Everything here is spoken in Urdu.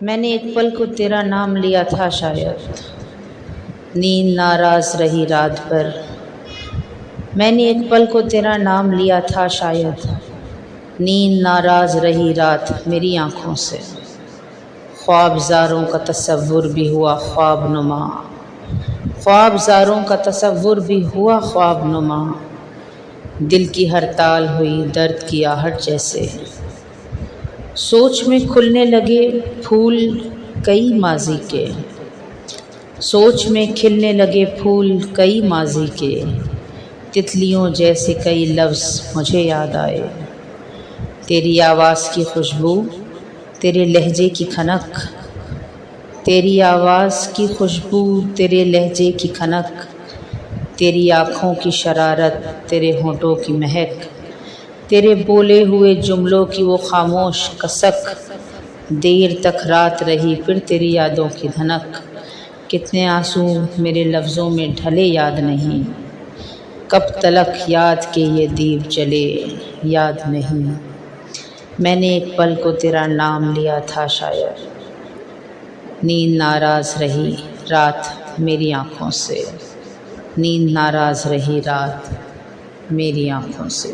میں نے ایک پل کو تیرا نام لیا تھا شاید، نیند ناراض رہی رات بھر۔ میں نے ایک پل کو تیرا نام لیا تھا شاید، نیند ناراض رہی رات میری آنکھوں سے۔ خواب زاروں کا تصور بھی ہوا خواب نما، خواب زاروں کا تصور بھی ہوا خواب نما۔ دل کی ہڑتال ہوئی درد کی آہٹ جیسے، سوچ میں کھلنے لگے پھول کئی ماضی کے، سوچ میں کھلنے لگے پھول کئی ماضی کے۔ تتلیوں جیسے کئی لفظ مجھے یاد آئے، تیری آواز کی خوشبو، تیرے لہجے کی کھنک، تیری آواز کی خوشبو، تیرے لہجے کی کھنک، تیری آنکھوں کی شرارت، تیرے ہونٹوں کی مہک، تیرے بولے ہوئے جملوں کی وہ خاموش کسک۔ دیر تک رات رہی پھر تیری یادوں کی دھنک، کتنے آنسو میرے لفظوں میں ڈھلے یاد نہیں، کب تلک یاد کے یہ دیپ جلے یاد نہیں۔ میں نے ایک پل کو تیرا نام لیا تھا شاید، نیند ناراض رہی رات میری آنکھوں سے، نیند ناراض رہی رات میری آنکھوں سے۔